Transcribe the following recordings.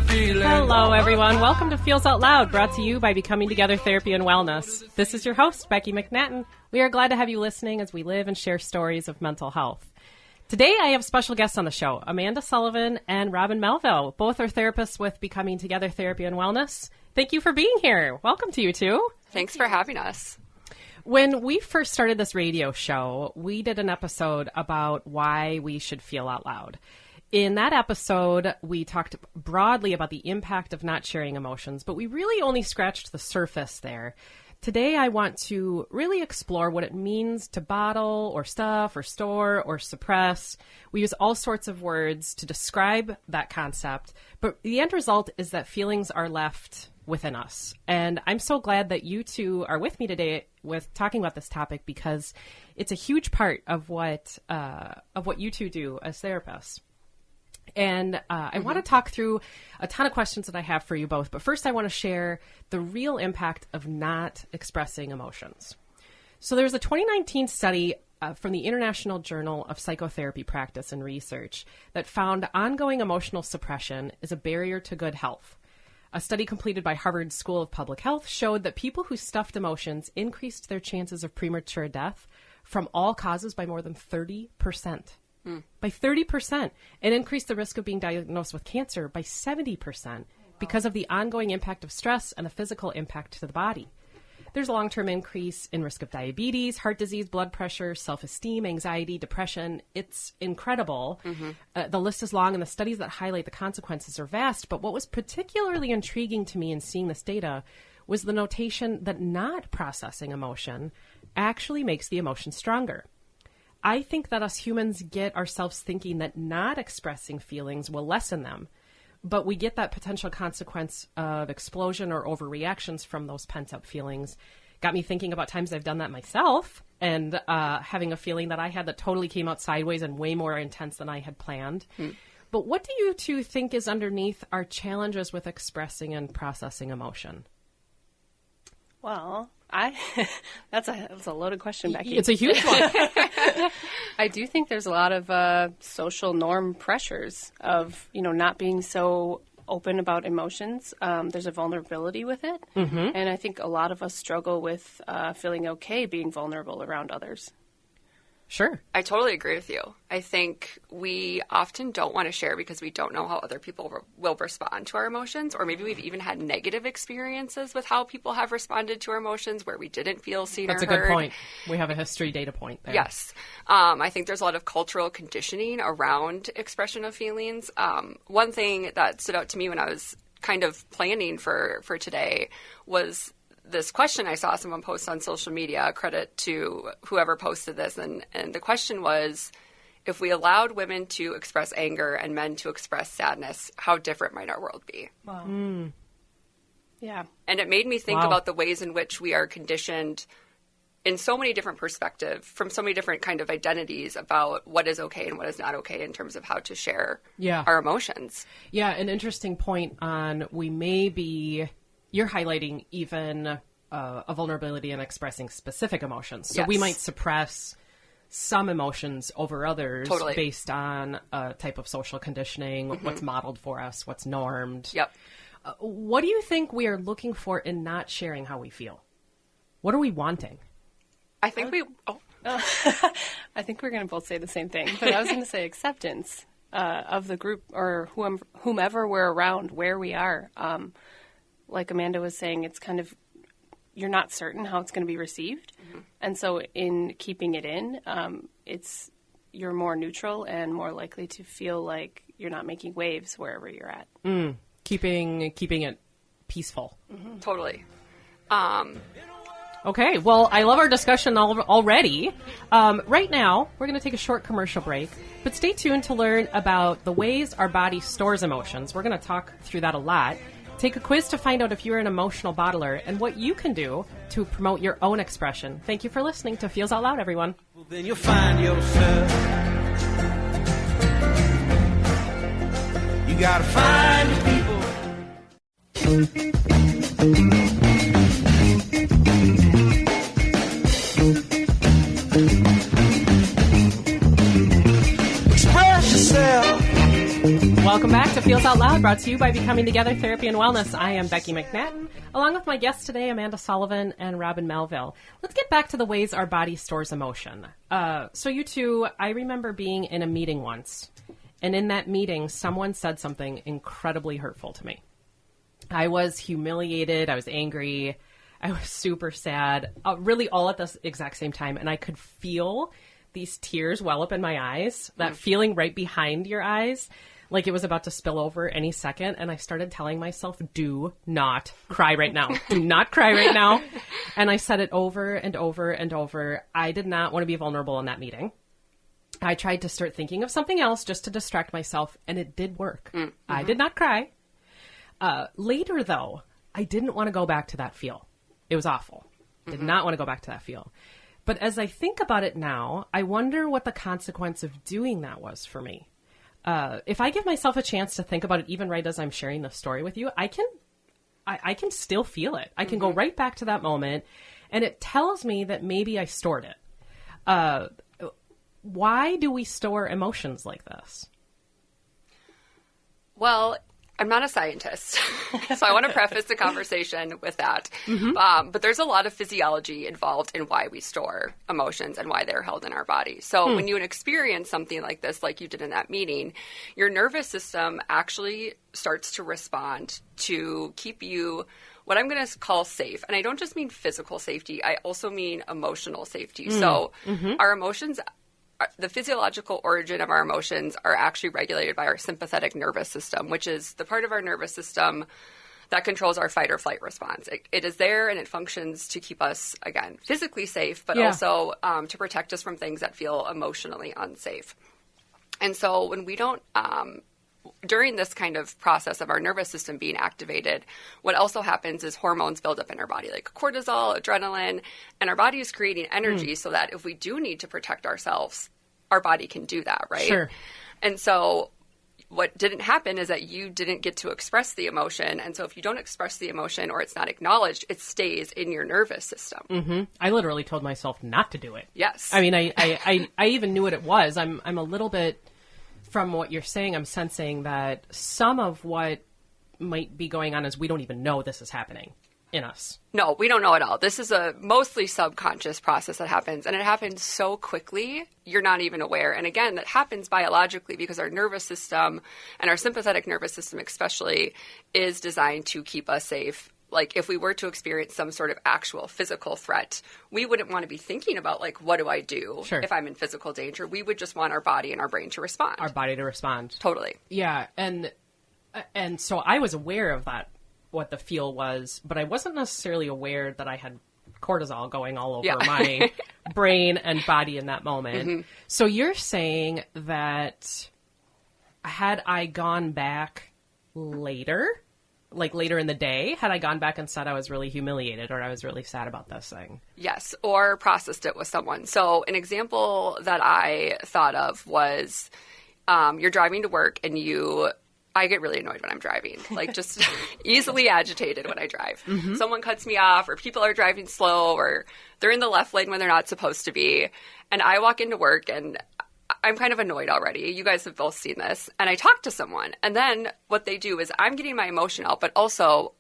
feeling. Hello, everyone. Welcome to Feels Out Loud, brought to you by Becoming Together Therapy and Wellness. This is your host, Becky McNattin. We are glad to have you listening as we live and share stories of mental health. Today, I have special guests on the show, Amanda Sullivan and Robin Melville. Both are therapists with Becoming Together Therapy and Wellness. Thank you for being here. Welcome to you two. Thanks for having us. When we first started this radio show, we did an episode about why we should feel out loud. In that episode, we talked broadly about the impact of not sharing emotions, but we really only scratched the surface there. Today, I want to really explore what it means to bottle or stuff or store or suppress. We use all sorts of words to describe that concept, but the end result is that feelings are left within us. And I'm so glad that you two are with me today with talking about this topic, because it's a huge part of what you two do as therapists. And I want to talk through a ton of questions that I have for you both. But first, I want to share the real impact of not expressing emotions. So there's a 2019 study from the International Journal of Psychotherapy Practice and Research that found ongoing emotional suppression is a barrier to good health. A study completed by Harvard School of Public Health showed that people who stuffed emotions increased their chances of premature death from all causes by more than 30%. By 30%, and increased the risk of being diagnosed with cancer by 70% because of the ongoing impact of stress and the physical impact to the body. There's a long-term increase in risk of diabetes, heart disease, blood pressure, self-esteem, anxiety, depression. It's incredible. The list is long, and the studies that highlight the consequences are vast. But what was particularly intriguing to me in seeing this data was the notation that not processing emotion actually makes the emotion stronger. I think that us humans get ourselves thinking that not expressing feelings will lessen them, but we get that potential consequence of explosion or overreactions from those pent-up feelings. Got me thinking about times I've done that myself, and having a feeling that I had that totally came out sideways and way more intense than I had planned. But what do you two think is underneath our challenges with expressing and processing emotion? Well, that's a loaded question, Becky. It's a huge one. I do think there's a lot of social norm pressures of, not being so open about emotions. There's a vulnerability with it. And I think a lot of us struggle with feeling okay being vulnerable around others. Sure. I totally agree with you. I think we often don't want to share because we don't know how other people will respond to our emotions, or maybe we've even had negative experiences with how people have responded to our emotions where we didn't feel seen or heard. That's a good point. We have a history data point there. Yes. I think there's a lot of cultural conditioning around expression of feelings. One thing that stood out to me when I was kind of planning for today was this question I saw someone post on social media, credit to whoever posted this. And the question was, if we allowed women to express anger and men to express sadness, how different might our world be? Wow. Yeah. And it made me think about the ways in which we are conditioned in so many different perspectives, from so many different kind of identities about what is okay and what is not okay in terms of how to share our emotions. Yeah, an interesting point on you're highlighting even a vulnerability in expressing specific emotions. So we might suppress some emotions over others based on a type of social conditioning, what's modeled for us, what's normed. Yep. What do you think we are looking for in not sharing how we feel? What are we wanting? I think I think we're going to both say the same thing, but I was going to say acceptance of the group or whomever we're around, where we are. Like Amanda was saying, it's kind of, you're not certain how it's going to be received. And so in keeping it in, you're more neutral and more likely to feel like you're not making waves wherever you're at. Keeping it peaceful. Totally. Okay, well, I love our discussion already. Right now, we're going to take a short commercial break, but stay tuned to learn about the ways our body stores emotions. We're going to talk through that a lot. Take a quiz to find out if you're an emotional bottler and what you can do to promote your own expression. Thank you for listening to Feels Out Loud, everyone. Well, then you'll find yourself. You gotta find the people. Welcome back to Feels Out Loud, brought to you by Becoming Together Therapy and Wellness. I am Becky McNattin, along with my guests today, Amanda Sullivan and Robin Melville. Let's get back to the ways our body stores emotion. So you two, I remember being in a meeting once, and in that meeting, someone said something incredibly hurtful to me. I was humiliated, I was angry, I was super sad, really all at the exact same time, and I could feel these tears well up in my eyes, that feeling right behind your eyes, like it was about to spill over any second. And I started telling myself, do not cry right now. Do not cry right now. And I said it over and over and over. I did not want to be vulnerable in that meeting. I tried to start thinking of something else just to distract myself, and it did work. Mm-hmm. I did not cry. Later, though, I didn't want to go back to that feel. It was awful. Did not want to go back to that feel. But as I think about it now, I wonder what the consequence of doing that was for me. If I give myself a chance to think about it, even right as I'm sharing the story with you, I can still feel it. I can go right back to that moment, and it tells me that maybe I stored it. Why do we store emotions like this? Well, I'm not a scientist, so I want to preface the conversation with that. But there's a lot of physiology involved in why we store emotions and why they're held in our body. So when you experience something like this, like you did in that meeting, your nervous system actually starts to respond to keep you what I'm going to call safe. And I don't just mean physical safety. I also mean emotional safety. So our emotions, the physiological origin of our emotions are actually regulated by our sympathetic nervous system, which is the part of our nervous system that controls our fight or flight response. It is there and it functions to keep us, again, physically safe, but also to protect us from things that feel emotionally unsafe. And so when we don't, during this kind of process of our nervous system being activated, what also happens is hormones build up in our body, like cortisol, adrenaline, and our body is creating energy so that if we do need to protect ourselves, our body can do that, right? Sure. And so what didn't happen is that you didn't get to express the emotion. And so if you don't express the emotion or it's not acknowledged, it stays in your nervous system. I literally told myself not to do it. Yes. I mean, I even knew what it was. I'm a little bit, from what you're saying, I'm sensing that some of what might be going on is we don't even know this is happening in us. No, we don't know at all. This is a mostly subconscious process that happens, and it happens so quickly, you're not even aware. And again, that happens biologically because our nervous system, and our sympathetic nervous system especially, is designed to keep us safe. Like, if we were to experience some sort of actual physical threat, we wouldn't want to be thinking about, like, what do I do if I'm in physical danger? We would just want our body and our brain to respond. Our body to respond. Totally. Yeah, and so I was aware of that, what the feel was, but I wasn't necessarily aware that I had cortisol going all over my brain and body in that moment. So you're saying that had I gone back later, like later in the day, had I gone back and said I was really humiliated or I was really sad about this thing? Yes, or processed it with someone. So an example that I thought of was you're driving to work and I get really annoyed when I'm driving, like just easily agitated when I drive. Someone cuts me off or people are driving slow or they're in the left lane when they're not supposed to be. And I walk into work and I'm kind of annoyed already. You guys have both seen this. And I talk to someone. And then what they do is I'm getting my emotion out, but also,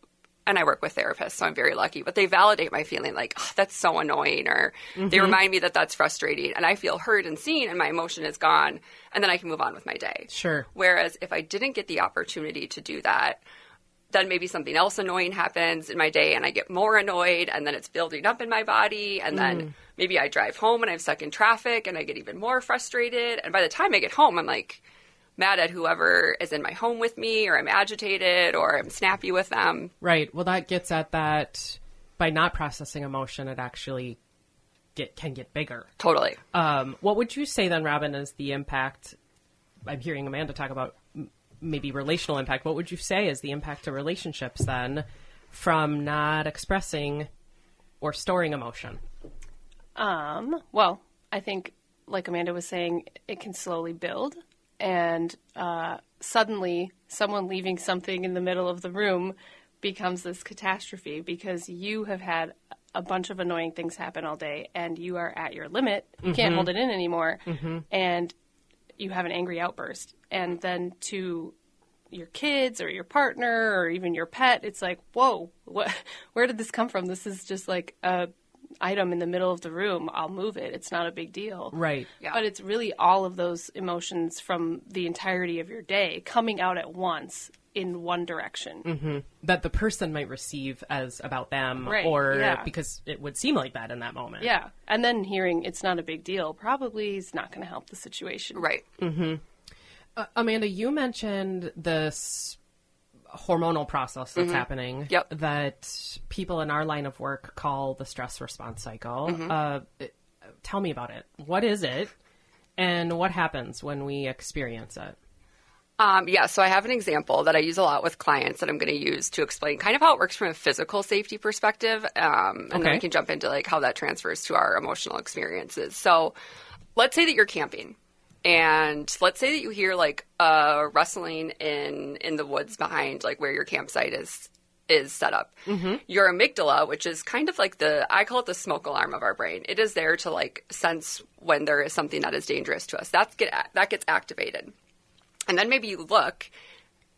and I work with therapists, so I'm very lucky, but they validate my feeling like, oh, that's so annoying, or they remind me that that's frustrating. And I feel heard and seen and my emotion is gone. And then I can move on with my day. Sure. Whereas if I didn't get the opportunity to do that, then maybe something else annoying happens in my day and I get more annoyed and then it's building up in my body. And then maybe I drive home and I'm stuck in traffic and I get even more frustrated. And by the time I get home, I'm like mad at whoever is in my home with me, or I'm agitated, or I'm snappy with them. Right. Well, that gets at that by not processing emotion, it actually can get bigger. Totally. What would you say then, Robin, is the impact? I'm hearing Amanda talk about maybe relational impact. What would you say is the impact to relationships then from not expressing or storing emotion? Well, I think, like Amanda was saying, it can slowly build. And suddenly someone leaving something in the middle of the room becomes this catastrophe because you have had a bunch of annoying things happen all day and you are at your limit. You can't hold it in anymore. And you have an angry outburst. And then to, your kids or your partner or even your pet, it's like, whoa, where did this come from? This is just like a item in the middle of the room. I'll move it. It's not a big deal. Right. Yeah. But it's really all of those emotions from the entirety of your day coming out at once in one direction. That the person might receive as about them, Right, or yeah. because it would seem like that in that moment. Yeah. And then hearing it's not a big deal probably is not going to help the situation. Right. Amanda, you mentioned this hormonal process that's happening Yep. that people in our line of work call the stress response cycle. Tell me about it. What is it, and what happens when we experience it? Yeah, so I have an example that I use a lot with clients that I'm going to use to explain kind of how it works from a physical safety perspective. And then I can jump into like how that transfers to our emotional experiences. So let's say that you're camping, and let's say that you hear like rustling in the woods behind like where your campsite is set up. Your amygdala, which is kind of like I call it the smoke alarm of our brain. It is there to like sense when there is something that is dangerous to us. That gets activated. And then maybe you look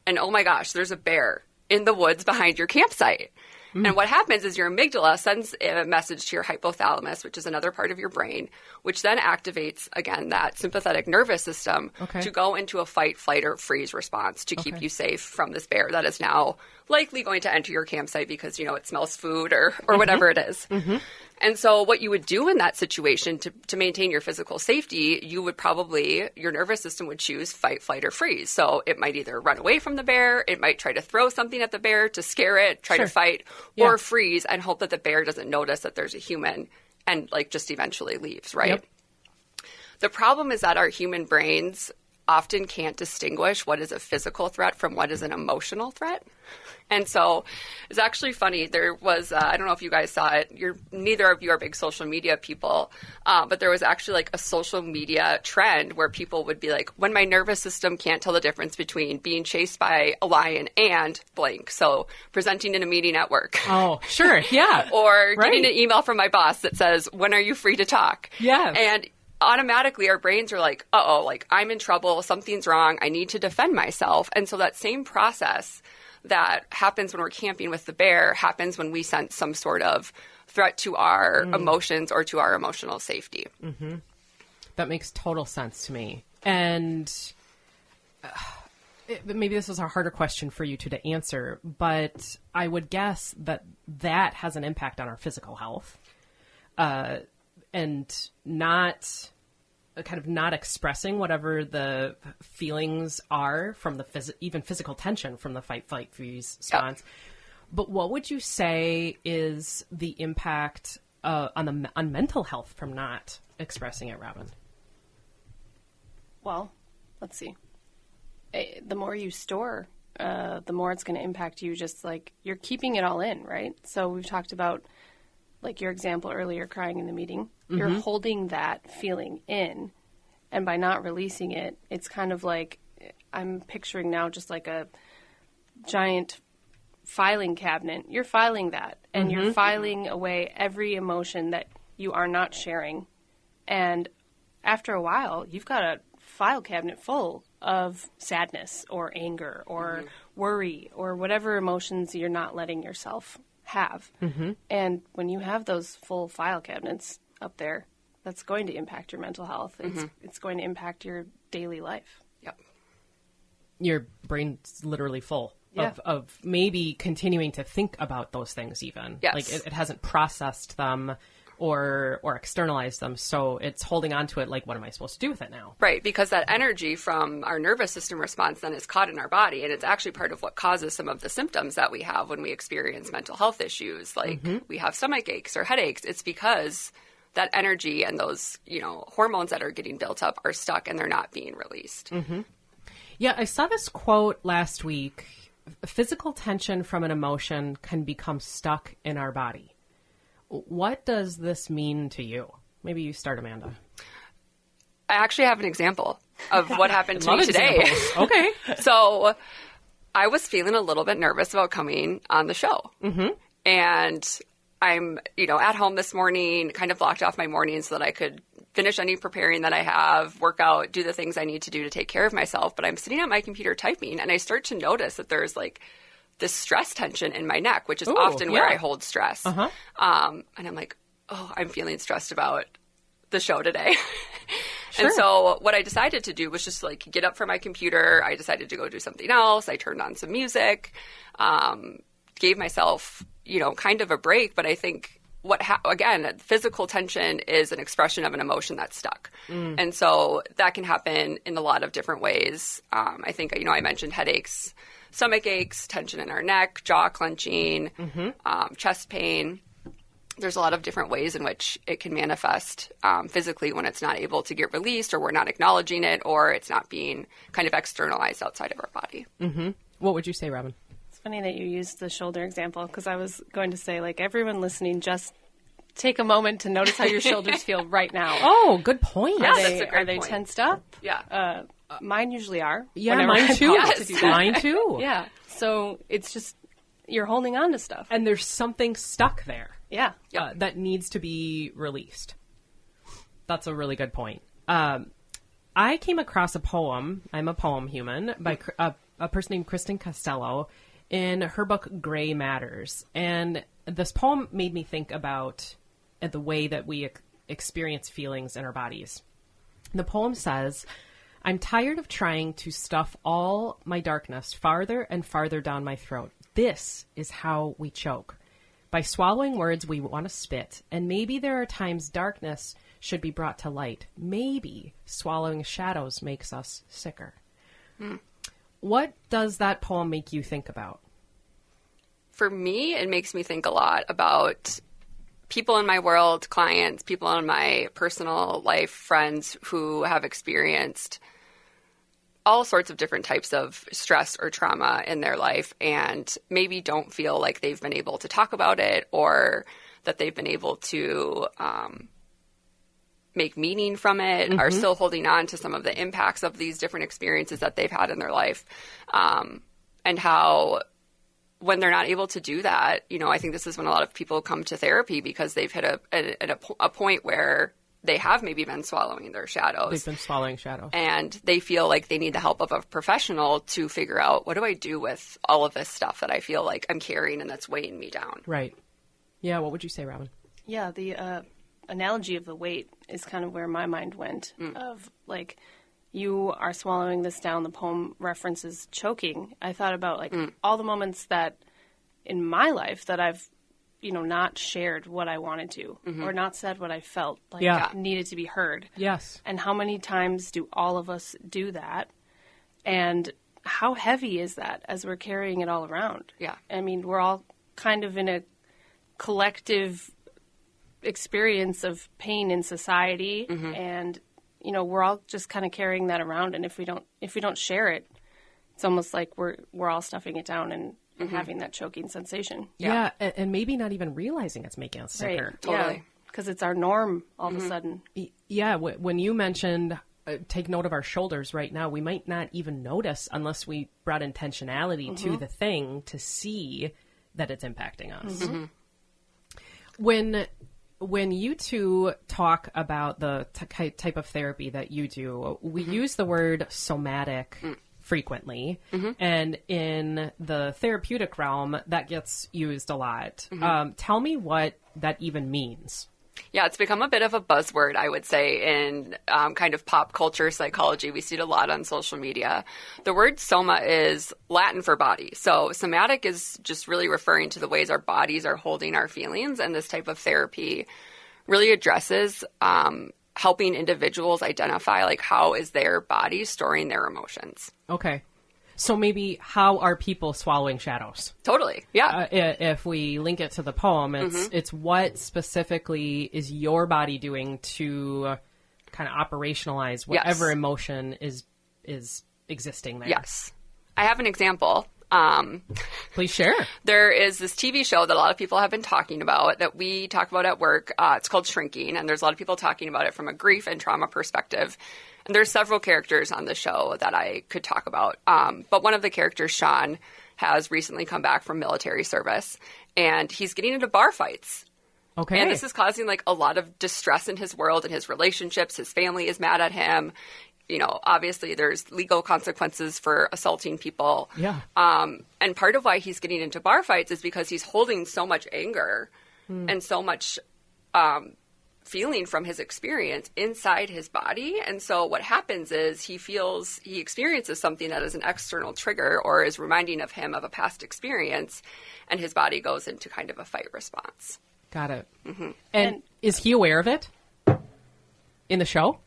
and, oh my gosh, there's a bear in the woods behind your campsite. And what happens is your amygdala sends a message to your hypothalamus, which is another part of your brain, which then activates, again, that sympathetic nervous system to go into a fight, flight, or freeze response to keep you safe from this bear that is now likely going to enter your campsite because, you know, it smells food or whatever it is. And so what you would do in that situation to maintain your physical safety, your nervous system would choose fight, flight, or freeze. So it might either run away from the bear, it might try to throw something at the bear to scare it, try to fight, or freeze and hope that the bear doesn't notice that there's a human and like just eventually leaves, right? Yep. The problem is that our human brains often can't distinguish what is a physical threat from what is an emotional threat. And so it's actually funny. There was, I don't know if you guys saw it. Neither of you are big social media people, but there was actually like a social media trend where people would be like, when my nervous system can't tell the difference between being chased by a lion and blank. So presenting in a meeting at work. Oh, sure. Yeah. Or getting an email from my boss that says, when are you free to talk? Yes. And automatically our brains are like, uh-oh, like I'm in trouble, something's wrong, I need to defend myself. And so that same process that happens when we're camping with the bear happens when we sense some sort of threat to our emotions or to our emotional safety. That makes total sense to me. And maybe this is a harder question for you to answer, but I would guess that has an impact on our physical health. And not expressing whatever the feelings are from even physical tension from the fight, flight, freeze response. Yep. But what would you say is the impact on mental health from not expressing it, Robin? Well, let's see. The more you store, the more it's going to impact you. Just like you're keeping it all in, right? So we've talked about, like your example earlier, crying in the meeting. You're holding that feeling in, and by not releasing it, it's kind of like, I'm picturing now just like a giant filing cabinet. You're filing that, and you're filing away every emotion that you are not sharing. And after a while, you've got a file cabinet full of sadness or anger or worry or whatever emotions you're not letting yourself have. And when you have those full file cabinets up there, that's going to impact your mental health. It's going to impact your daily life. Yep. Your brain's literally full of maybe continuing to think about those things even. Yes. Like it hasn't processed them or externalized them, so it's holding on to it like, what am I supposed to do with it now? Right, because that energy from our nervous system response then is caught in our body, and it's actually part of what causes some of the symptoms that we have when we experience mental health issues, like we have stomach aches or headaches. It's because that energy and those, hormones that are getting built up are stuck and they're not being released. Yeah, I saw this quote last week. Physical tension from an emotion can become stuck in our body. What does this mean to you? Maybe you start, Amanda. I actually have an example of what happened to me today. Okay. So I was feeling a little bit nervous about coming on the show. And I'm, at home this morning, kind of blocked off my morning so that I could finish any preparing that I have, work out, do the things I need to do to take care of myself. But I'm sitting at my computer typing, and I start to notice that there's like this stress tension in my neck, which is often where I hold stress. And I'm like, oh, I'm feeling stressed about the show today. And so what I decided to do was just like get up from my computer. I decided to go do something else. I turned on some music, gave myself, kind of a break. But I think again, physical tension is an expression of an emotion that's stuck. And so that can happen in a lot of different ways. I think, I mentioned headaches, stomach aches, tension in our neck, jaw clenching, chest pain. There's a lot of different ways in which it can manifest physically when it's not able to get released, or we're not acknowledging it, or it's not being kind of externalized outside of our body. What would you say, Robin? It's funny that you used the shoulder example, because I was going to say, like, everyone listening, just take a moment to notice how your shoulders feel right now. Oh, good point. Yeah, that's a great Are they point. tensed up? Yeah. Mine usually are. Yeah, whenever mine I'm too. asked to do that. Mine too. Yeah. So it's just, you're holding on to stuff. And there's something stuck there Yeah. that needs to be released. That's a really good point. I came across a poem, I'm a poem human, by a person named Kristen Costello in her book Gray Matters. And this poem made me think about the way that we experience feelings in our bodies. The poem says, "I'm tired of trying to stuff all my darkness farther and farther down my throat. This is how we choke. By swallowing words we want to spit, and maybe there are times darkness should be brought to light. Maybe swallowing shadows makes us sicker." What does that poem make you think about? For me, it makes me think a lot about people in my world, clients, people in my personal life, friends who have experienced all sorts of different types of stress or trauma in their life and maybe don't feel like they've been able to talk about it, or that they've been able to make meaning from it, are still holding on to some of the impacts of these different experiences that they've had in their life. And how when they're not able to do that, I think this is when a lot of people come to therapy, because they've hit a point where they have maybe been swallowing their shadows. They've been swallowing shadows. And they feel like they need the help of a professional to figure out, what do I do with all of this stuff that I feel like I'm carrying and that's weighing me down? Right. Yeah, what would you say, Robin? Yeah, the analogy of the weight is kind of where my mind went, of like, you are swallowing this down. The poem references choking. I thought about like all the moments that in my life that I've, not shared what I wanted to, or not said what I felt like needed to be heard. Yes. And how many times do all of us do that? And how heavy is that as we're carrying it all around? Yeah. I mean, we're all kind of in a collective experience of pain in society, and we're all just kind of carrying that around. And if we don't share it, it's almost like we're all stuffing it down and having that choking sensation. Yeah, and maybe not even realizing it's making us sicker. Right. Totally. Because it's our norm all of a sudden. Yeah, when you mentioned take note of our shoulders right now, we might not even notice unless we brought intentionality to the thing to see that it's impacting us. When you two talk about the type of therapy that you do, we use the word somatic frequently, and in the therapeutic realm, that gets used a lot. Tell me what that even means. Yeah, it's become a bit of a buzzword, I would say, in kind of pop culture psychology. We see it a lot on social media. The word soma is Latin for body. So somatic is just really referring to the ways our bodies are holding our feelings. And this type of therapy really addresses helping individuals identify, like, how is their body storing their emotions. Okay. So maybe how are people swallowing shadows? Totally. Yeah. If we link it to the poem, it's what specifically is your body doing to kind of operationalize whatever emotion is existing there. Yes. I have an example. Please share. There is this TV show that a lot of people have been talking about that we talk about at work. It's called Shrinking, and there's a lot of people talking about it from a grief and trauma perspective. And there's several characters on the show that I could talk about. But one of the characters, Sean, has recently come back from military service, and he's getting into bar fights. Okay. And this is causing like a lot of distress in his world and his relationships. His family is mad at him. You know, obviously there's legal consequences for assaulting people. Yeah. And part of why he's getting into bar fights is because he's holding so much anger and so much feeling from his experience inside his body. And so what happens is he experiences something that is an external trigger or is reminding of him of a past experience, and his body goes into kind of a fight response. Got it. And is he aware of it in the show?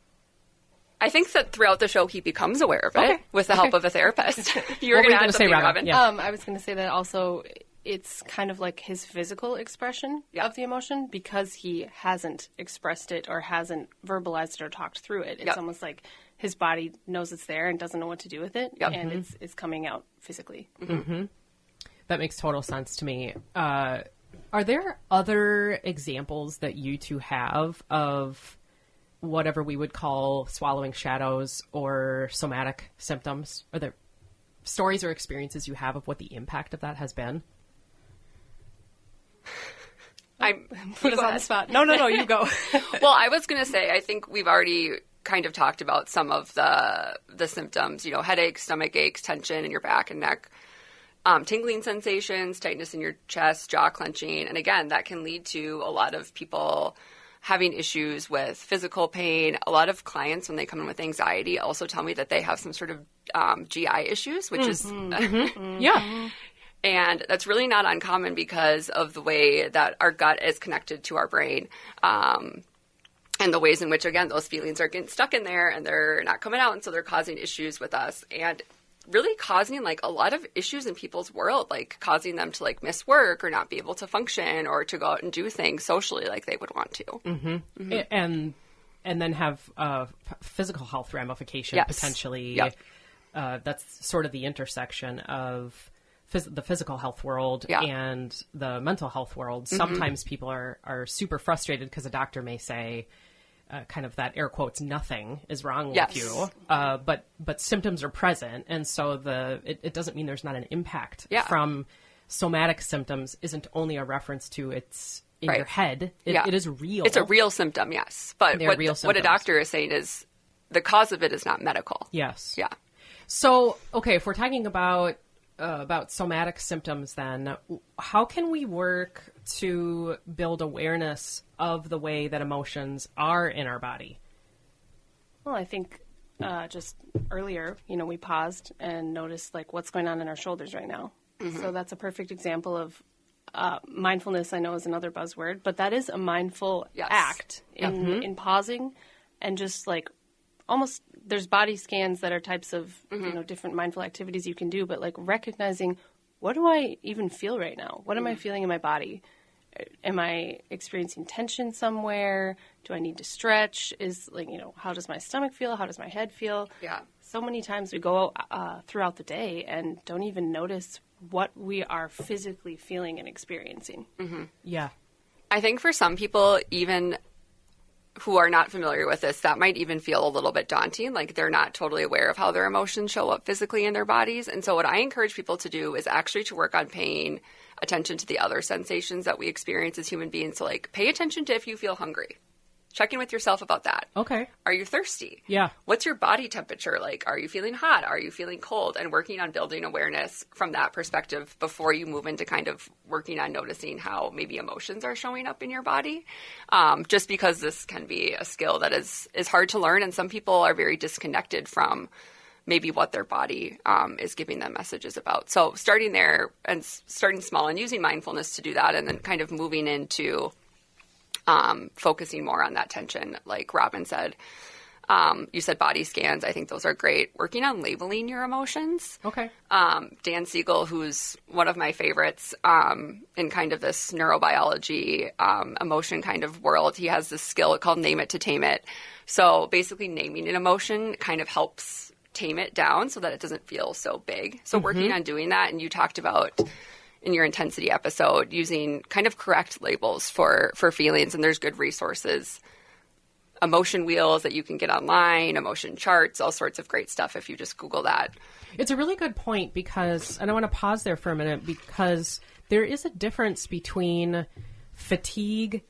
I think that throughout the show he becomes aware of it with the help of a therapist. You were What were going you to add gonna say, something, Robin? Robin? Yeah. I was going to say that also it's kind of like his physical expression of the emotion, because he hasn't expressed it or hasn't verbalized it or talked through it. It's almost like his body knows it's there and doesn't know what to do with it, and it's coming out physically. That makes total sense to me. Are there other examples that you two have of whatever we would call swallowing shadows or somatic symptoms? Are there stories or experiences you have of what the impact of that has been? Put us on the spot. No, you go. Well, I was going to say, I think we've already kind of talked about some of the symptoms, you know, headaches, stomach aches, tension in your back and neck, tingling sensations, tightness in your chest, jaw clenching. And again, that can lead to a lot of people having issues with physical pain. A lot of clients, when they come in with anxiety, also tell me that they have some sort of GI issues, which is... Yeah. And that's really not uncommon because of the way that our gut is connected to our brain. And the ways in which, again, those feelings are getting stuck in there and they're not coming out. And so they're causing issues with us and really causing like a lot of issues in people's world, like causing them to like miss work or not be able to function or to go out and do things socially like they would want to. And then have physical health ramification potentially. That's sort of the intersection of the physical health world and the mental health world. Sometimes people are super frustrated because a doctor may say, kind of that air quotes, nothing is wrong with you, but symptoms are present, and so it doesn't mean there's not an impact from somatic symptoms. Isn't only a reference to it's in your head. It is real. It's a real symptom, yes. But what a doctor is saying is the cause of it is not medical. Yes. Yeah. So, okay, if we're talking about somatic symptoms, then how can we work to build awareness of the way that emotions are in our body? Well, I think just earlier, we paused and noticed like what's going on in our shoulders right now. So that's a perfect example of mindfulness. I know is another buzzword, but that is a mindful act in pausing and just like almost there's body scans that are types of different mindful activities you can do, but like recognizing, what do I even feel right now? What am I feeling in my body? Am I experiencing tension somewhere? Do I need to stretch? How does my stomach feel? How does my head feel? Yeah. So many times we go throughout the day and don't even notice what we are physically feeling and experiencing. Yeah. I think for some people, even who are not familiar with this, that might even feel a little bit daunting. Like they're not totally aware of how their emotions show up physically in their bodies. And so what I encourage people to do is actually to work on paying attention to the other sensations that we experience as human beings. So like pay attention to if you feel hungry. Check in with yourself about that. Okay. Are you thirsty? Yeah. What's your body temperature like? Are you feeling hot? Are you feeling cold? And working on building awareness from that perspective before you move into kind of working on noticing how maybe emotions are showing up in your body. Just because this can be a skill that is hard to learn, and some people are very disconnected from maybe what their body is giving them messages about. So starting there and starting small and using mindfulness to do that, and then kind of moving into focusing more on that tension, like Robin said. You said body scans. I think those are great. Working on labeling your emotions. Okay. Dan Siegel, who's one of my favorites in kind of this neurobiology, emotion kind of world, he has this skill called name it to tame it. So basically naming an emotion kind of helps tame it down so that it doesn't feel so big. So working on doing that, and you talked about in your intensity episode, using kind of correct labels for feelings, and there's good resources, emotion wheels that you can get online, emotion charts, all sorts of great stuff if you just Google that. It's a really good point because, and I want to pause there for a minute, because there is a difference between fatigue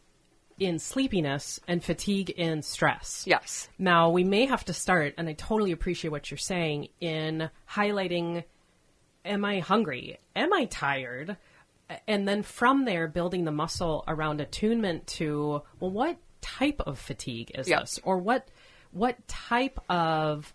in sleepiness and fatigue in stress. Yes. Now, we may have to start, and I totally appreciate what you're saying, in highlighting, am I hungry? Am I tired? And then from there, building the muscle around attunement to, well, what type of fatigue is this? Or what type of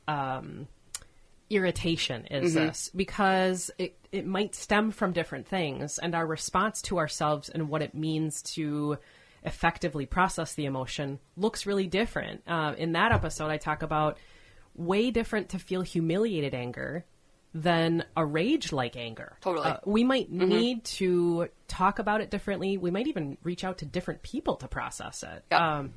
irritation is this? Because it might stem from different things, and our response to ourselves and what it means to effectively process the emotion looks really different. In that episode, I talk about way different to feel humiliated anger than a rage-like anger. Totally. We might need to talk about it differently. We might even reach out to different people to process it. Yep.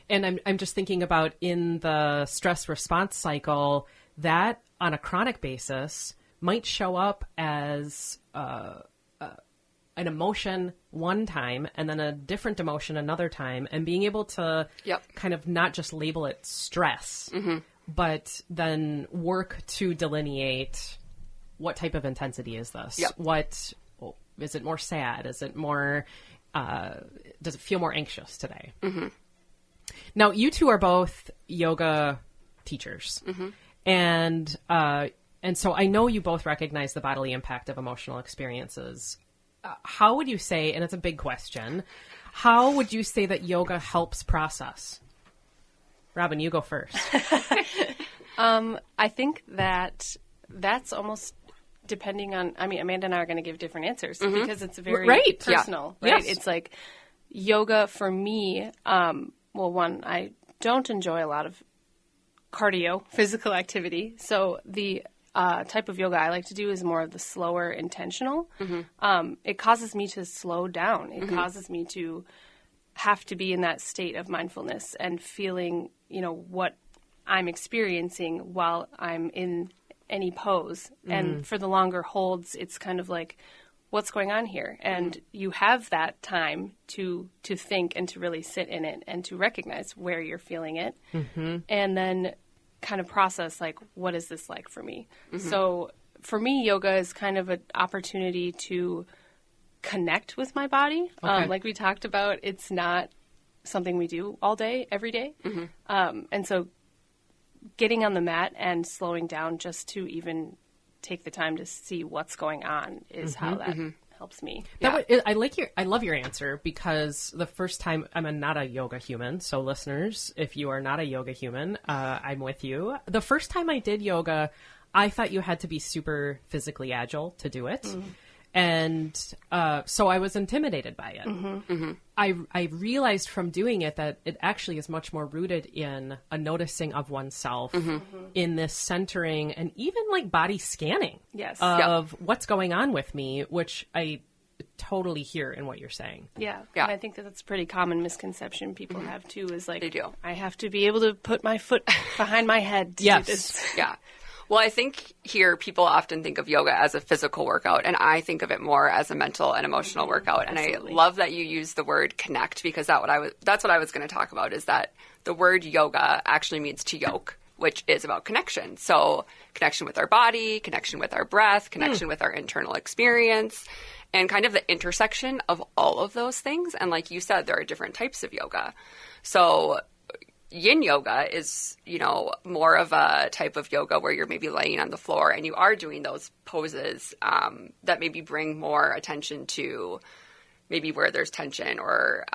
And I'm just thinking about in the stress response cycle, that on a chronic basis might show up as an emotion one time and then a different emotion another time, and being able to kind of not just label it stress, but then work to delineate what type of intensity is this? What is it? More sad? Is it more? Does it feel more anxious today? Now, you two are both yoga teachers, and so I know you both recognize the bodily impact of emotional experiences. How would you say, and it's a big question, how would you say that yoga helps process? Robin, you go first. I think that's almost depending on, I mean, Amanda and I are going to give different answers because it's very personal, right? It's like yoga for me, well, one, I don't enjoy a lot of cardio, physical activity. So the type of yoga I like to do is more of the slower, intentional. It causes me to slow down. It causes me to have to be in that state of mindfulness and feeling, what I'm experiencing while I'm in any pose. And for the longer holds, it's kind of like, what's going on here? And you have that time to think and to really sit in it and to recognize where you're feeling it. And then kind of process, like, what is this like for me? So for me, yoga is kind of an opportunity to connect with my body. Like we talked about, it's not something we do all day, every day. And so getting on the mat and slowing down just to even take the time to see what's going on is how that helps me. I love your answer, because the first time, I'm not a yoga human. So listeners, if you are not a yoga human, I'm with you. The first time I did yoga, I thought you had to be super physically agile to do it. And so I was intimidated by it. I realized from doing it that it actually is much more rooted in a noticing of oneself, in this centering and even like body scanning of what's going on with me, which I totally hear in what you're saying. And I think that's a pretty common misconception people have too, is like, they do. I have to be able to put my foot behind my head to do this. Well, I think here people often think of yoga as a physical workout, and I think of it more as a mental and emotional workout. And I love that you use the word connect, because that's what I was going to talk about, is that the word yoga actually means to yoke, which is about connection. So connection with our body, connection with our breath, connection with our internal experience, and kind of the intersection of all of those things. And like you said, there are different types of yoga. So yin yoga is, more of a type of yoga where you're maybe laying on the floor and you are doing those poses that maybe bring more attention to maybe where there's tension or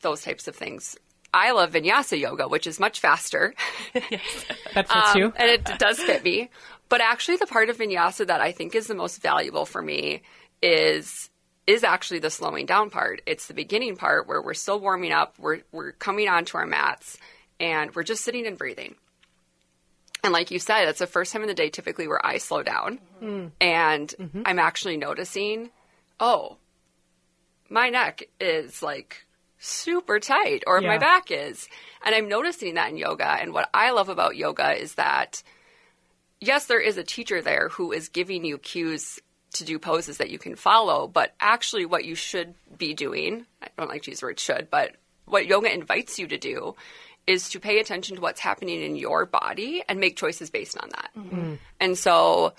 those types of things. I love vinyasa yoga, which is much faster. That fits you. And it does fit me. But actually the part of vinyasa that I think is the most valuable for me is actually the slowing down part. It's the beginning part where we're still warming up, we're coming onto our mats, and we're just sitting and breathing. And like you said, it's the first time in the day typically where I slow down. And I'm actually noticing, oh, my neck is like super tight, or my back is. And I'm noticing that in yoga. And what I love about yoga is that, yes, there is a teacher there who is giving you cues to do poses that you can follow. But actually what you should be doing, I don't like to use the word should, but what yoga invites you to do is to pay attention to what's happening in your body and make choices based on that. And so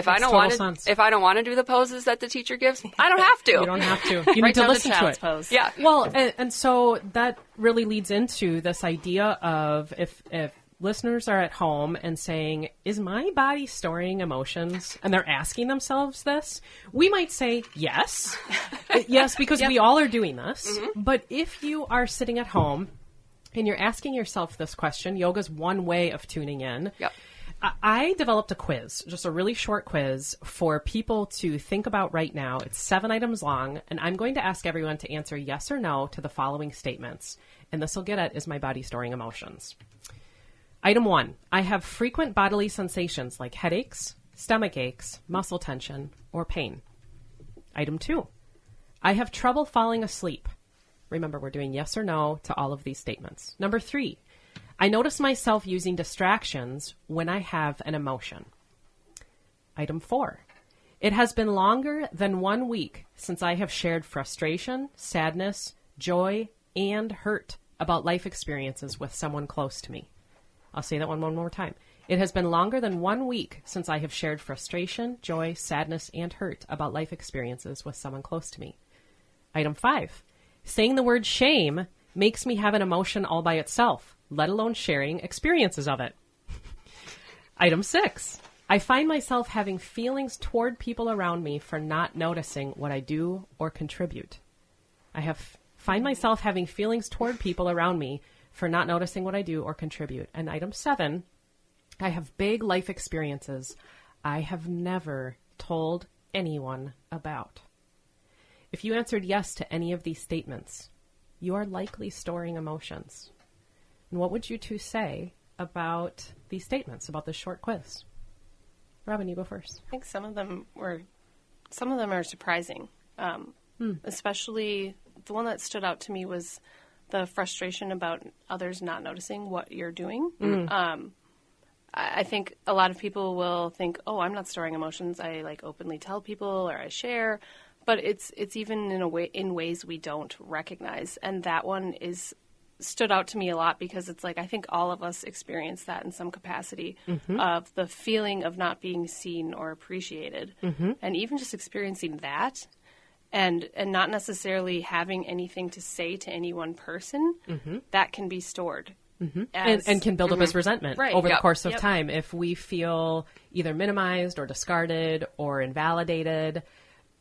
If I don't want to do the poses that the teacher gives, I don't have to. You don't have to. You need to listen to it. Pose. Yeah. Well, and so that really leads into this idea of if listeners are at home and saying, is my body storing emotions? And they're asking themselves this, we might say yes. Yes, because we all are doing this. Mm-hmm. But if you are sitting at home and you're asking yourself this question, yoga's one way of tuning in. Yep. I developed a quiz, just a really short quiz for people to think about right now. It's 7 items long, and I'm going to ask everyone to answer yes or no to the following statements. And this will get at, is my body storing emotions? Item 1, I have frequent bodily sensations like headaches, stomach aches, muscle tension, or pain. Item 2, I have trouble falling asleep. Remember, we're doing yes or no to all of these statements. Number 3, I notice myself using distractions when I have an emotion. Item 4, it has been longer than 1 week since I have shared frustration, sadness, joy, and hurt about life experiences with someone close to me. I'll say that one more time. It has been longer than 1 week since I have shared frustration, joy, sadness, and hurt about life experiences with someone close to me. Item 5, saying the word shame makes me have an emotion all by itself, let alone sharing experiences of it. Item 6, I find myself having feelings toward people around me for not noticing what I do or contribute. Find myself having feelings toward people around me for not noticing what I do or contribute. And item 7, I have big life experiences I have never told anyone about. If you answered yes to any of these statements, you are likely storing emotions. And what would you two say about these statements, about this short quiz? Robin, you go first. I think some of them are surprising. Especially the one that stood out to me was the frustration about others not noticing what you're doing. I think a lot of people will think, oh, I'm not storing emotions. I openly tell people or I share, but it's even in ways we don't recognize. And that one stood out to me a lot because it's I think all of us experience that in some capacity of the feeling of not being seen or appreciated. And even just experiencing that and not necessarily having anything to say to any one person, that can be stored. And can build up as resentment over the course of time if we feel either minimized or discarded or invalidated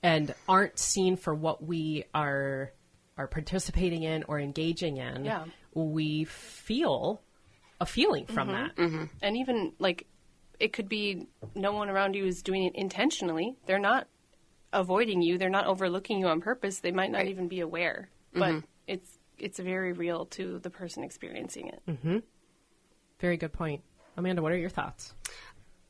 and aren't seen for what we are participating in or engaging in. We feel a feeling from that. And even it could be no one around you is doing it intentionally. They're not avoiding you. They're not overlooking you on purpose. They might not even be aware, but it's very real to the person experiencing it. Very good point. Amanda, what are your thoughts?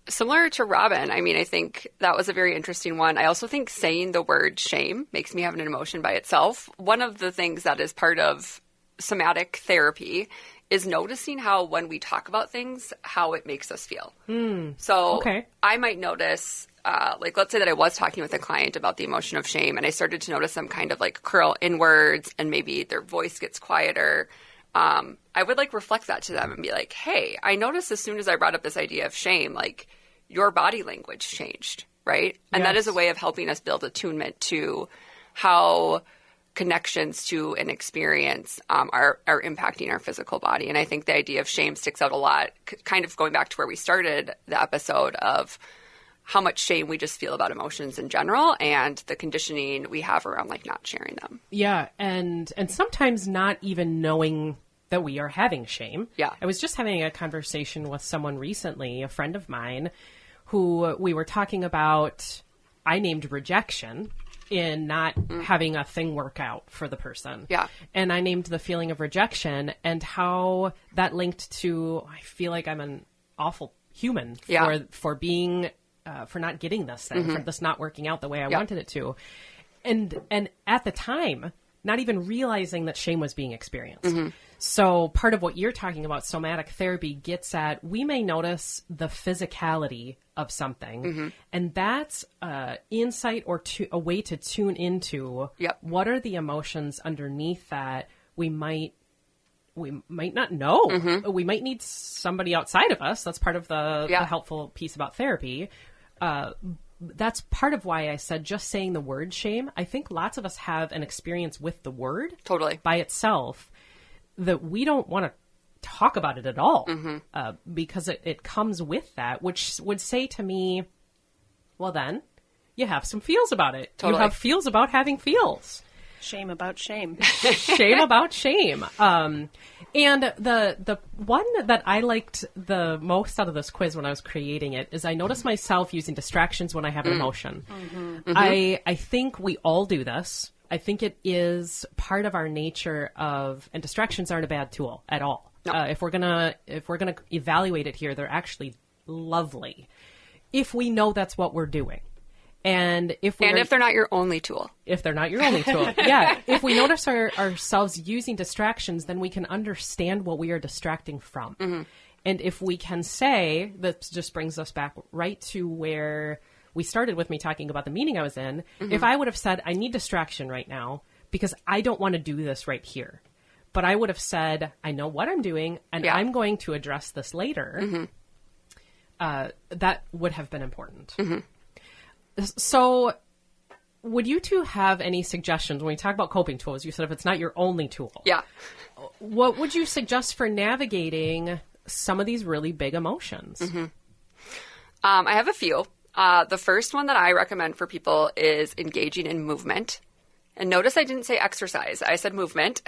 Similar to Robin, I think that was a very interesting one. I also think saying the word shame makes me have an emotion by itself. One of the things that is part of somatic therapy is noticing how when we talk about things, how it makes us feel. So I might notice, let's say that I was talking with a client about the emotion of shame and I started to notice them kind of curl inwards and maybe their voice gets quieter. I would reflect that to them and be like, hey, I noticed as soon as I brought up this idea of shame, your body language changed, right? And that is a way of helping us build attunement to how connections to an experience are impacting our physical body. And I think the idea of shame sticks out a lot, kind of going back to where we started the episode of how much shame we just feel about emotions in general and the conditioning we have around not sharing them. Yeah, and sometimes not even knowing that we are having shame. Yeah. I was just having a conversation with someone recently, a friend of mine, who we were talking about, I named rejection in not having a thing work out for the person. Yeah. And I named the feeling of rejection and how that linked to, I feel like I'm an awful human for being, for not getting this thing, for this not working out the way I wanted it to. And at the time, not even realizing that shame was being experienced. So part of what you're talking about, somatic therapy, gets at, we may notice the physicality of something, and that's insight or a way to tune into what are the emotions underneath that we might not know. We might need somebody outside of us. That's part of the helpful piece about therapy. that's part of why I said just saying the word shame. I think lots of us have an experience with the word Totally. by itself that we don't want to talk about it at all because it comes with that, which would say to me, well, then you have some feels about it. Totally. You have feels about having feels. Shame about shame. Shame about shame. And the one that I liked the most out of this quiz when I was creating it is I noticed myself using distractions when I have an emotion. I think we all do this. I think it is part of our nature and distractions aren't a bad tool at all. No. If we're gonna evaluate it here, they're actually lovely if we know that's what we're doing. And if they're not your only tool. If they're not your only tool. Yeah. If we notice ourselves using distractions, then we can understand what we are distracting from. And if we can say, that just brings us back right to where we started with me talking about the meeting I was in. If I would have said, I need distraction right now because I don't want to do this right here. But I would have said, I know what I'm doing and I'm going to address this later. That would have been important. So would you two have any suggestions when we talk about coping tools? You said if it's not your only tool. Yeah. What would you suggest for navigating some of these really big emotions? I have a few. The first one that I recommend for people is engaging in movement. And notice I didn't say exercise. I said movement.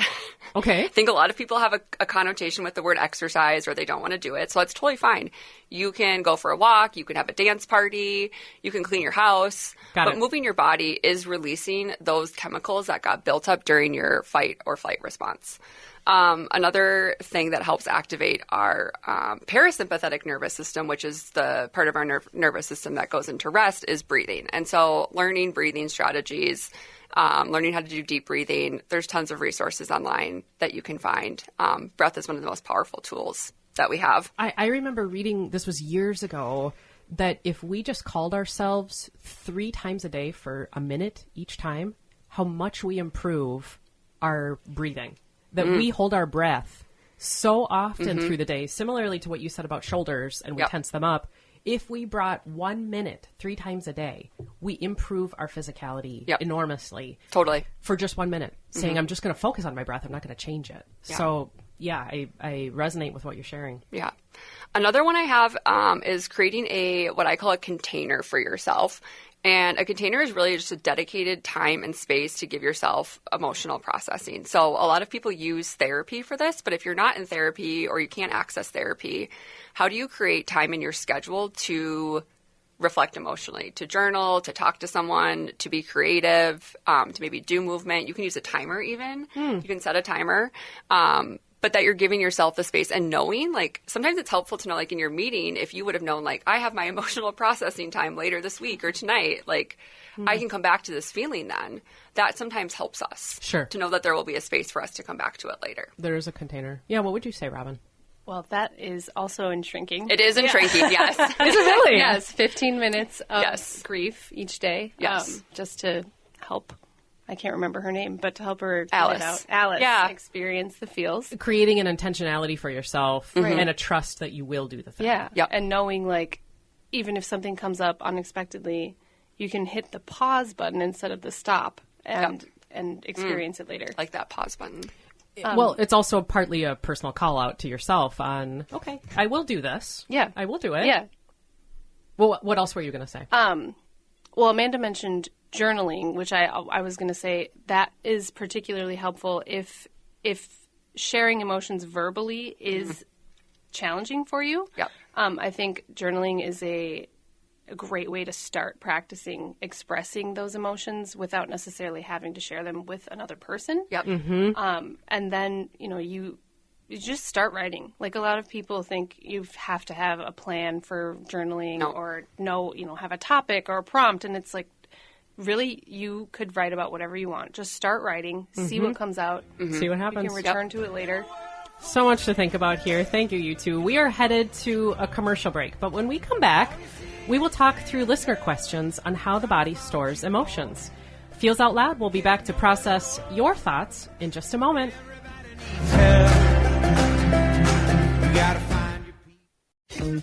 Okay. I think a lot of people have a connotation with the word exercise or they don't want to do it. So it's totally fine. You can go for a walk. You can have a dance party. You can clean your house. But moving your body is releasing those chemicals that got built up during your fight or flight response. Another thing that helps activate our parasympathetic nervous system, which is the part of our nervous system that goes into rest, is breathing. And so learning breathing strategies, learning how to do deep breathing, there's tons of resources online that you can find. Breath is one of the most powerful tools that we have. I remember reading, this was years ago, that if we just called ourselves 3 times a day for a minute each time, how much we improve our breathing. That we hold our breath so often through the day, similarly to what you said about shoulders, and we tense them up. If we brought 1 minute 3 times a day, we improve our physicality enormously. Totally. For just 1 minute, saying, I'm just going to focus on my breath. I'm not going to change it. Yeah. So, yeah, I resonate with what you're sharing. Yeah. Another one I have is creating what I call a container for yourself. And a container is really just a dedicated time and space to give yourself emotional processing. So a lot of people use therapy for this, but if you're not in therapy or you can't access therapy, how do you create time in your schedule to reflect emotionally, to journal, to talk to someone, to be creative, to maybe do movement? You can use a timer even. You can set a timer. But that you're giving yourself the space and knowing, like, sometimes it's helpful to know, like, in your meeting, if you would have known, like, I have my emotional processing time later this week or tonight, like, I can come back to this feeling then. That sometimes helps us. Sure. To know that there will be a space for us to come back to it later. There is a container. Yeah, what would you say, Robin? Well, that is also in shrinking. It is in shrinking, yes. Is it really? Yes, 15 minutes of grief each day. Yes. Just to help. I can't remember her name, but to help her get it out. Alice, experience the feels. Creating an intentionality for yourself and a trust that you will do the thing. Yeah, and knowing, like, even if something comes up unexpectedly, you can hit the pause button instead of the stop and experience it later. Like that pause button. Well, it's also partly a personal call out to yourself on, okay, I will do this. Yeah. I will do it. Yeah. Well, what else were you going to say? Well, Amanda mentioned journaling, which I was going to say that is particularly helpful if sharing emotions verbally is challenging for you. Yep. I think journaling is a great way to start practicing expressing those emotions without necessarily having to share them with another person. Yep. And then, you just start writing. Like, a lot of people think you have to have a plan for journaling or have a topic or a prompt. And it's like, really, you could write about whatever you want. Just start writing, see what comes out. See what happens. You can return to it later. So much to think about here. Thank you, you two. We are headed to a commercial break, but when we come back, we will talk through listener questions on how the body stores emotions. Feels Out Loud will be back to process your thoughts in just a moment. You gotta find your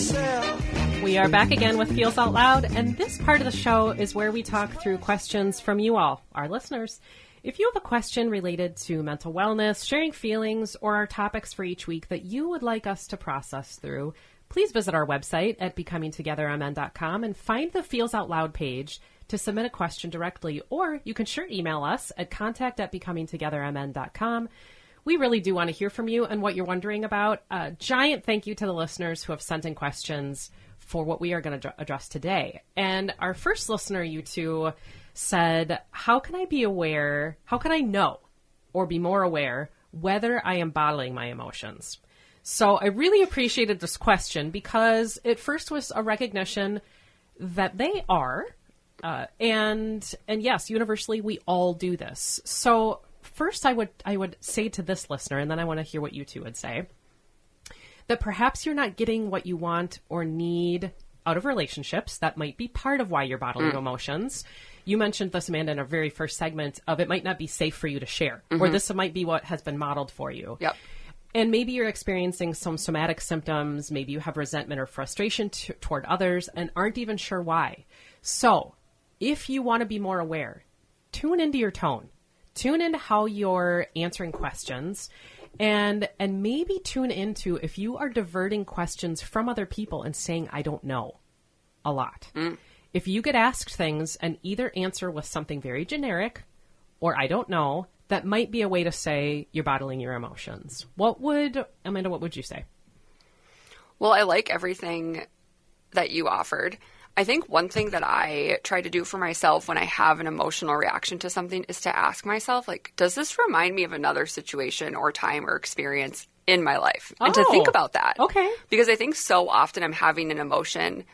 yourself. We are back again with Feels Out Loud, and this part of the show is where we talk through questions from you all, our listeners. If you have a question related to mental wellness, sharing feelings, or our topics for each week that you would like us to process through, please visit our website at becomingtogethermn.com and find the Feels Out Loud page to submit a question directly, or you can sure email us at contact@becomingtogethermn.com. We really do want to hear from you and what you're wondering about. A giant thank you to the listeners who have sent in questions for what we are going to address today. And our first listener, you two, said, how can I know or be more aware whether I am bottling my emotions? So I really appreciated this question because it first was a recognition that they are, and yes, universally, we all do this. So first I would say to this listener, and then I want to hear what you two would say, that perhaps you're not getting what you want or need out of relationships. That might be part of why you're bottling emotions. You mentioned this, Amanda, in our very first segment of it might not be safe for you to share, or this might be what has been modeled for you. Yep. And maybe you're experiencing some somatic symptoms. Maybe you have resentment or frustration toward others and aren't even sure why. So if you want to be more aware, tune into your tone. Tune into how you're answering questions, and maybe tune into if you are diverting questions from other people and saying, I don't know, a lot. If you get asked things and either answer with something very generic or I don't know, that might be a way to say you're bottling your emotions. Amanda, what would you say? Well, I like everything that you offered. I think one thing that I try to do for myself when I have an emotional reaction to something is to ask myself, like, does this remind me of another situation or time or experience in my life? And to think about that. Okay. Because I think so often I'm having an emotion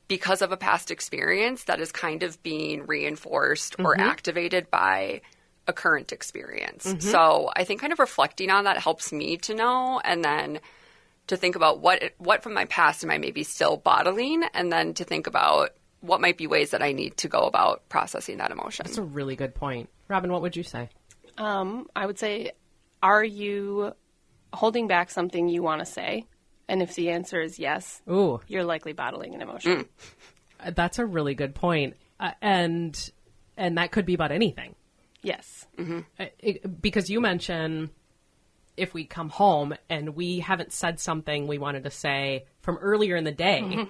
because of a past experience that is kind of being reinforced or activated by a current experience. So I think kind of reflecting on that helps me to know, and then to think about what from my past am I maybe still bottling, and then to think about what might be ways that I need to go about processing that emotion. That's a really good point. Robin, what would you say? I would say, are you holding back something you want to say? And if the answer is yes, you're likely bottling an emotion. That's a really good point. And that could be about anything. Yes. Because you mentioned if we come home and we haven't said something we wanted to say from earlier in the day,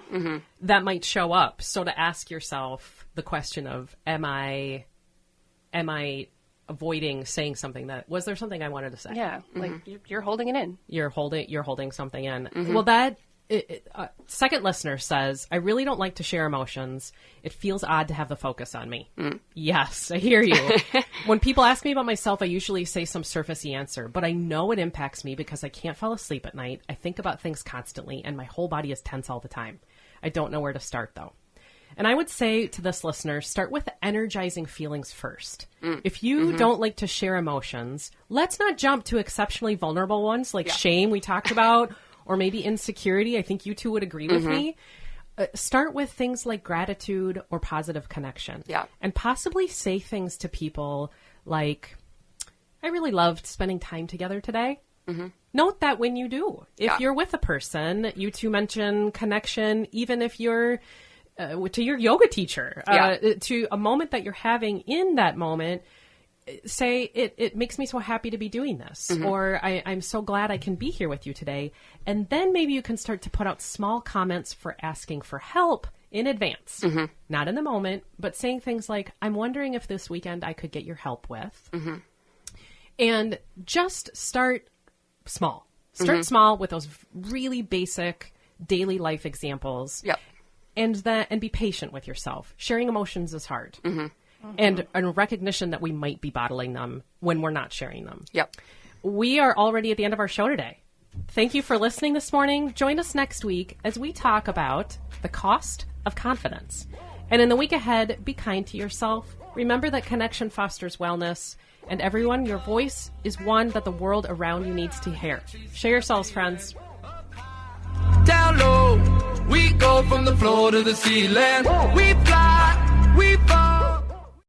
that might show up. So to ask yourself the question of, am I avoiding saying something was there something I wanted to say? Yeah. Like you're holding it in. You're holding something in. Well, that second listener says, I really don't like to share emotions. It feels odd to have the focus on me. Yes, I hear you. When people ask me about myself, I usually say some surfacey answer, but I know it impacts me because I can't fall asleep at night. I think about things constantly, and my whole body is tense all the time. I don't know where to start, though. And I would say to this listener, start with energizing feelings first. If you don't like to share emotions, let's not jump to exceptionally vulnerable ones like shame we talked about, or maybe insecurity. I think you two would agree with me. Start with things like gratitude or positive connection. Yeah. And possibly say things to people like, I really loved spending time together today. Note that when you do. If you're with a person, you two mention connection, even if you're to your yoga teacher, to a moment that you're having in that moment, say, it makes me so happy to be doing this, or I'm so glad I can be here with you today. And then maybe you can start to put out small comments for asking for help in advance, not in the moment, but saying things like, I'm wondering if this weekend I could get your help with. And just start small. Start small with those really basic daily life examples. And be patient with yourself. Sharing emotions is hard. And a recognition that we might be bottling them when we're not sharing them. We are already at the end of our show today. Thank you for listening this morning. Join us next week as we talk about the cost of confidence. And in the week ahead, be kind to yourself. Remember that connection fosters wellness. And everyone, your voice is one that the world around you needs to hear. Share yourselves, friends. Down low, we go from the floor to the ceiling. We fly